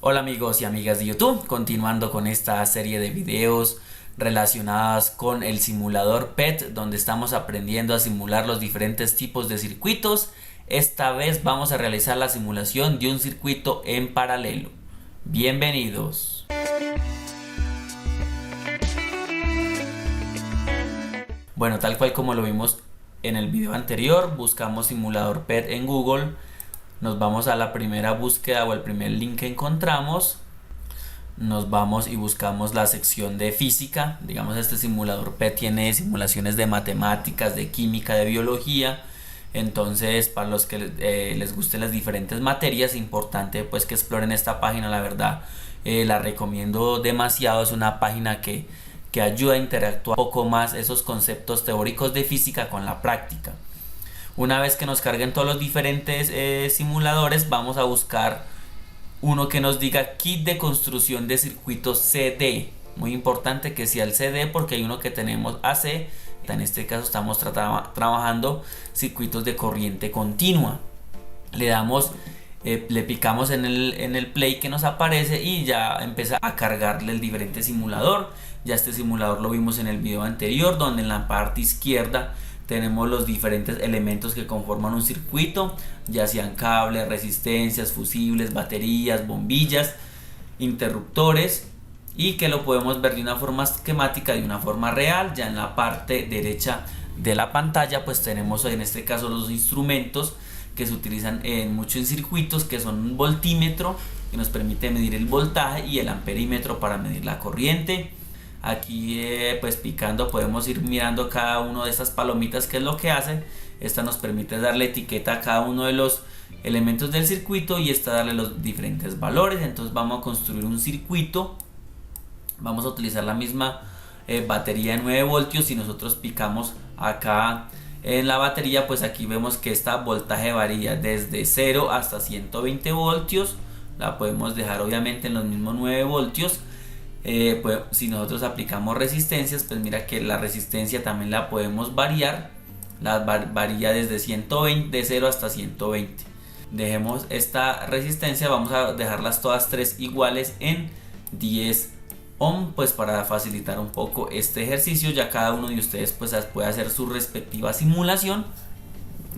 Hola amigos y amigas de YouTube, continuando con esta serie de videos relacionadas con el simulador PET, donde estamos aprendiendo a simular los diferentes tipos de circuitos. Esta vez vamos a realizar la simulación de un circuito en paralelo. Bienvenidos. Bueno, tal cual como lo vimos en el video anterior, buscamos simulador PET en Google. Nos vamos a la primera búsqueda o el primer link que encontramos. Nos vamos y buscamos la sección de física. Digamos, este simulador PET tiene simulaciones de matemáticas, de química, de biología. Entonces, para los que les gusten las diferentes materias, importante pues que exploren esta página. La verdad, la recomiendo demasiado. Es una página que ayuda a interactuar un poco más esos conceptos teóricos de física con la práctica. Una vez que nos carguen todos los diferentes simuladores, vamos a buscar uno que nos diga kit de construcción de circuitos CD. Muy importante que sea el CD, porque hay uno que tenemos AC. En este caso estamos trabajando circuitos de corriente continua. Le picamos en el play que nos aparece y ya empieza a cargarle el diferente simulador. Ya este simulador lo vimos en el video anterior, donde en la parte izquierda tenemos los diferentes elementos que conforman un circuito, ya sean cables, resistencias, fusibles, baterías, bombillas, interruptores, y que lo podemos ver de una forma esquemática, de una forma real. Ya en la parte derecha de la pantalla pues tenemos en este caso los instrumentos que se utilizan mucho en circuitos, que son un voltímetro que nos permite medir el voltaje y el amperímetro para medir la corriente. Aquí pues picando podemos ir mirando cada uno de estas palomitas, qué es lo que hace. Esta nos permite darle etiqueta a cada uno de los elementos del circuito y esta darle los diferentes valores. Entonces vamos a construir un circuito. Vamos a utilizar la misma batería de 9 voltios. Si nosotros picamos acá en la batería, pues aquí vemos que esta voltaje varía desde 0 hasta 120 voltios. La podemos dejar obviamente en los mismos 9 voltios. Pues, si nosotros aplicamos resistencias, pues mira que la resistencia también la podemos variar. Varía desde 120, de 0 hasta 120. Dejemos esta resistencia, vamos a dejarlas todas tres iguales en 10 ohm, pues para facilitar un poco este ejercicio. Ya cada uno de ustedes pues puede hacer su respectiva simulación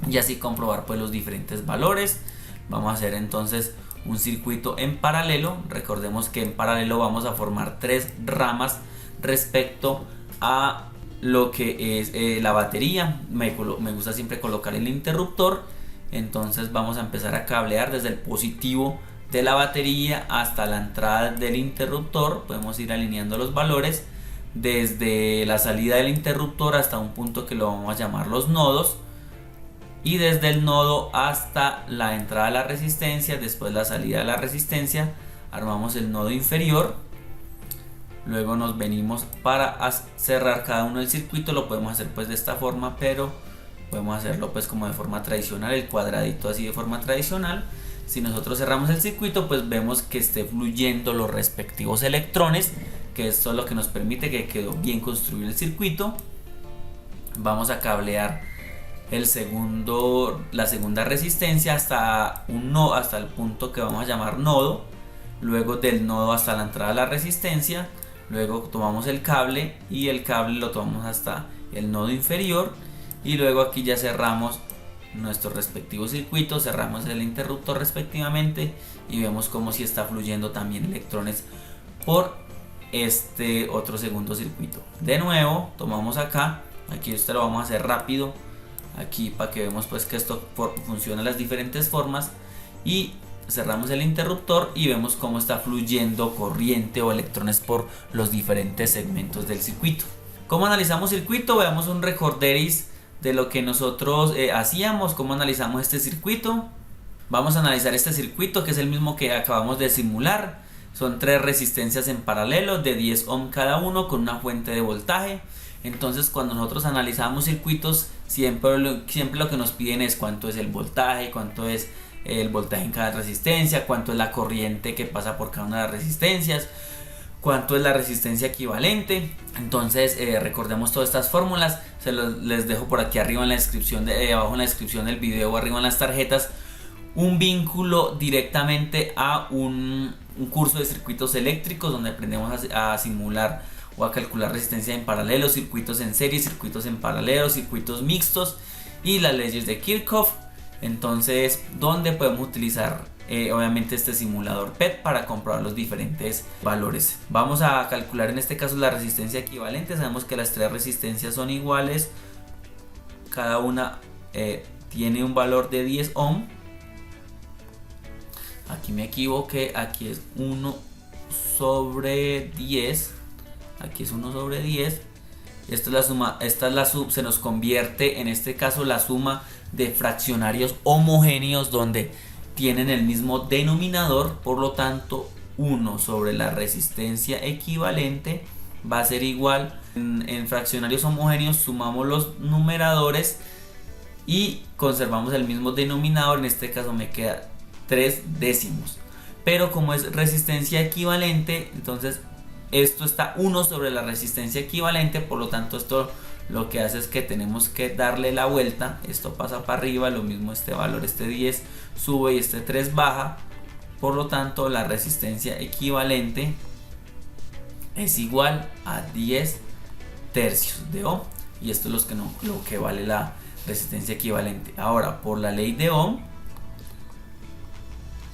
y así comprobar pues los diferentes valores. Vamos a hacer entonces un circuito en paralelo. Recordemos que en paralelo vamos a formar tres ramas respecto a lo que es la batería. Me gusta siempre colocar el interruptor. Entonces vamos a empezar a cablear desde el positivo de la batería hasta la entrada del interruptor. Podemos ir alineando los valores desde la salida del interruptor hasta un punto que lo vamos a llamar los nodos, y desde el nodo hasta la entrada de la resistencia, después la salida de la resistencia, armamos el nodo inferior. Luego nos venimos para cerrar cada uno del circuito. Lo podemos hacer pues de esta forma, pero podemos hacerlo pues como de forma tradicional, el cuadradito así de forma tradicional. Si nosotros cerramos el circuito, pues vemos que esté fluyendo los respectivos electrones, que esto es lo que nos permite que quedó bien construido el circuito. Vamos a cablear la segunda resistencia hasta hasta el punto que vamos a llamar nodo. Luego del nodo hasta la entrada de la resistencia. Luego tomamos el cable y el cable lo tomamos hasta el nodo inferior, y luego aquí ya cerramos nuestro respectivo circuito, cerramos el interruptor respectivamente, y vemos como si está fluyendo también electrones por este otro segundo circuito. De nuevo tomamos acá, aquí esto lo vamos a hacer rápido aquí para que vemos pues que esto funciona de las diferentes formas, y cerramos el interruptor y vemos cómo está fluyendo corriente o electrones por los diferentes segmentos del circuito. ¿Cómo analizamos circuito? Veamos un recorderis de lo que nosotros hacíamos. ¿Cómo analizamos este circuito? Vamos a analizar este circuito, que es el mismo que acabamos de simular. Son tres resistencias en paralelo de 10 ohm cada uno, con una fuente de voltaje. Entonces cuando nosotros analizamos circuitos, siempre lo que nos piden es cuánto es el voltaje, cuánto es el voltaje en cada resistencia, cuánto es la corriente que pasa por cada una de las resistencias, cuánto es la resistencia equivalente. Entonces recordemos todas estas fórmulas. Les dejo por aquí arriba en la descripción, abajo en la descripción del video o arriba en las tarjetas, un vínculo directamente a un un curso de circuitos eléctricos donde aprendemos a simular o a calcular resistencia en paralelo, circuitos en serie, circuitos en paralelo, circuitos mixtos y las leyes de Kirchhoff. Entonces, donde podemos utilizar obviamente este simulador PET para comprobar los diferentes valores. Vamos a calcular en este caso la resistencia equivalente. Sabemos que las tres resistencias son iguales, cada una tiene un valor de 10 ohm. Aquí me equivoqué, aquí es 1 sobre 10, aquí es 1 sobre 10. Esto es la suma, se nos convierte en este caso la suma de fraccionarios homogéneos donde tienen el mismo denominador. Por lo tanto, 1 sobre la resistencia equivalente va a ser igual, en fraccionarios homogéneos sumamos los numeradores y conservamos el mismo denominador. En este caso me queda 3 décimos, pero como es resistencia equivalente, entonces esto está 1 sobre la resistencia equivalente. Por lo tanto, esto lo que hace es que tenemos que darle la vuelta. Esto pasa para arriba, lo mismo este valor, este 10 sube y este 3 baja. Por lo tanto, la resistencia equivalente es igual a 10 tercios de ohm, y esto es lo que vale la resistencia equivalente. Ahora, por la ley de Ohm,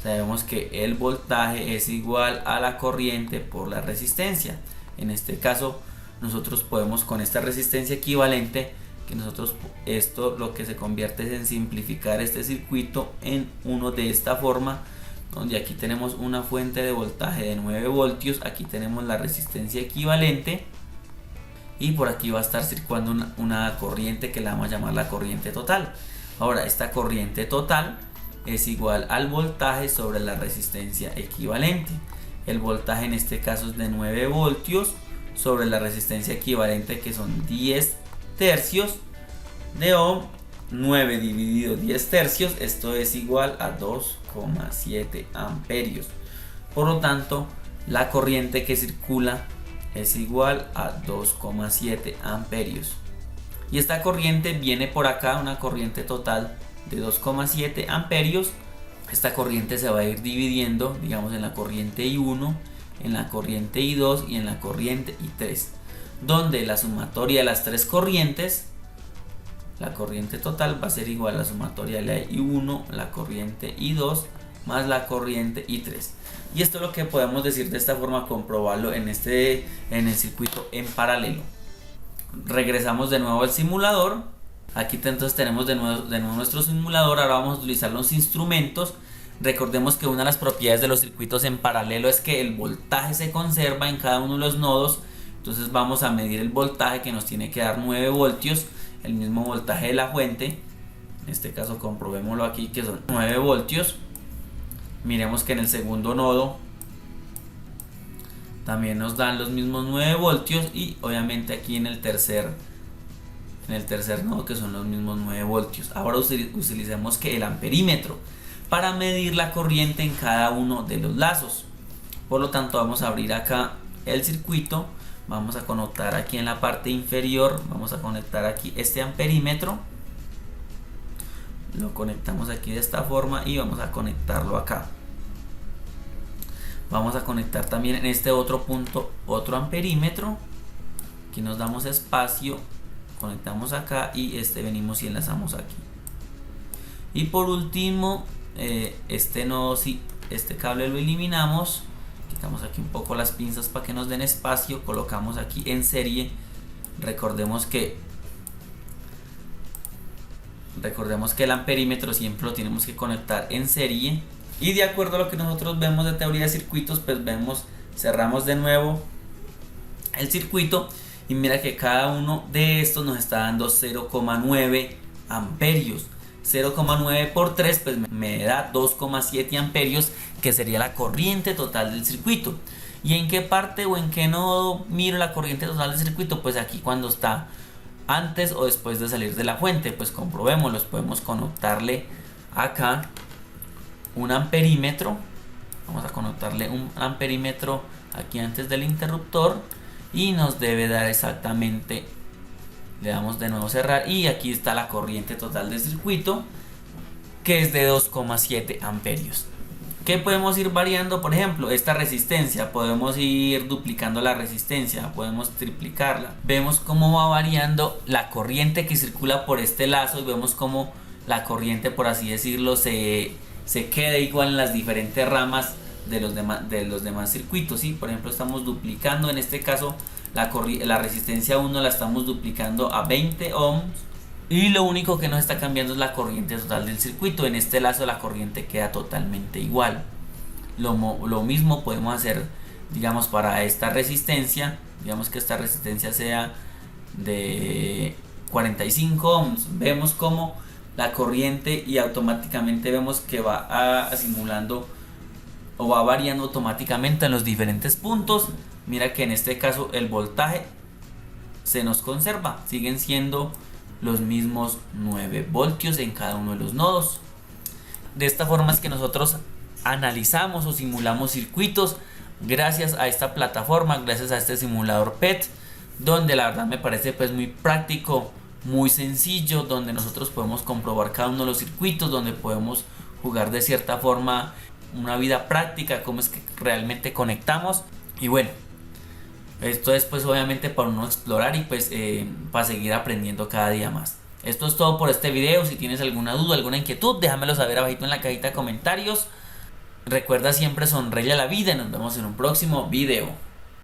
sabemos que el voltaje es igual a la corriente por la resistencia. En este caso, nosotros podemos, con esta resistencia equivalente, esto lo que se convierte es en simplificar este circuito en uno de esta forma, donde aquí tenemos una fuente de voltaje de 9 voltios, aquí tenemos la resistencia equivalente y por aquí va a estar circulando una corriente que la vamos a llamar la corriente total. Ahora, esta corriente total es igual al voltaje sobre la resistencia equivalente. El voltaje en este caso es de 9 voltios sobre la resistencia equivalente, que son 10 tercios de ohm. 9 dividido 10 tercios, esto es igual a 2,7 amperios. Por lo tanto, la corriente que circula es igual a 2,7 amperios. Y esta corriente viene por acá, una corriente total de 2,7 amperios. Esta corriente se va a ir dividiendo, digamos, en la corriente I1, en la corriente I2 y en la corriente I3, donde la sumatoria de las tres corrientes, la corriente total, va a ser igual a la sumatoria de la I1, la corriente I2 más la corriente I3. Y esto es lo que podemos decir de esta forma, comprobarlo en el circuito en paralelo. Regresamos de nuevo al simulador. Aquí entonces tenemos de nuevo nuestro simulador. Ahora vamos a utilizar los instrumentos. Recordemos que una de las propiedades de los circuitos en paralelo es que el voltaje se conserva en cada uno de los nodos. Entonces vamos a medir el voltaje, que nos tiene que dar 9 voltios, el mismo voltaje de la fuente. En este caso comprobémoslo aquí, que son 9 voltios. Miremos que en el segundo nodo también nos dan los mismos 9 voltios, y obviamente aquí en el tercer nodo, que son los mismos 9 voltios. Ahora utilicemos que el amperímetro para medir la corriente en cada uno de los lazos. Por lo tanto, vamos a abrir acá el circuito, vamos a conectar aquí en la parte inferior, vamos a conectar aquí este amperímetro, lo conectamos aquí de esta forma y vamos a conectarlo acá. Vamos a conectar también en este otro punto otro amperímetro. Aquí nos damos espacio, conectamos acá y venimos y enlazamos aquí. Y por último, este nodo, este cable lo eliminamos, quitamos aquí un poco las pinzas para que nos den espacio, colocamos aquí en serie. Recordemos que el amperímetro siempre lo tenemos que conectar en serie, y de acuerdo a lo que nosotros vemos de teoría de circuitos, pues cerramos de nuevo el circuito y mira que cada uno de estos nos está dando 0,9 amperios. 0,9 por 3 pues me da 2,7 amperios, que sería la corriente total del circuito. ¿Y en qué parte o en qué nodo miro la corriente total del circuito? Pues aquí, cuando está antes o después de salir de la fuente. Pues comprobémoslo, podemos conectarle acá un amperímetro. Vamos a conectarle un amperímetro aquí antes del interruptor y nos debe dar exactamente, le damos de nuevo cerrar y aquí está la corriente total del circuito, que es de 2,7 amperios. ¿Qué podemos ir variando? Por ejemplo, esta resistencia, podemos ir duplicando la resistencia, podemos triplicarla. Vemos cómo va variando la corriente que circula por este lazo y vemos cómo la corriente, por así decirlo, se queda igual en las diferentes ramas de los demás circuitos, ¿sí? Por ejemplo, estamos duplicando, en este caso, la resistencia 1 la estamos duplicando a 20 ohms. Y lo único que nos está cambiando es la corriente total del circuito. En este lazo la corriente queda totalmente igual. Lo mismo podemos hacer, digamos, para esta resistencia. Digamos que esta resistencia sea de 45 ohms. Vemos como la corriente y automáticamente vemos que va simulando o va variando automáticamente en los diferentes puntos. Mira que en este caso el voltaje se nos conserva. Siguen siendo los mismos 9 voltios en cada uno de los nodos. De esta forma es que nosotros analizamos o simulamos circuitos gracias a esta plataforma, gracias a este simulador PET, donde la verdad me parece pues muy práctico, muy sencillo, donde nosotros podemos comprobar cada uno de los circuitos, donde podemos jugar de cierta forma una vida práctica, cómo es que realmente conectamos. Y bueno, esto es pues obviamente para uno explorar y pues para seguir aprendiendo cada día más. Esto es todo por este video. Si tienes alguna duda, alguna inquietud, déjamelo saber abajito en la cajita de comentarios. Recuerda siempre sonreír a la vida y nos vemos en un próximo video.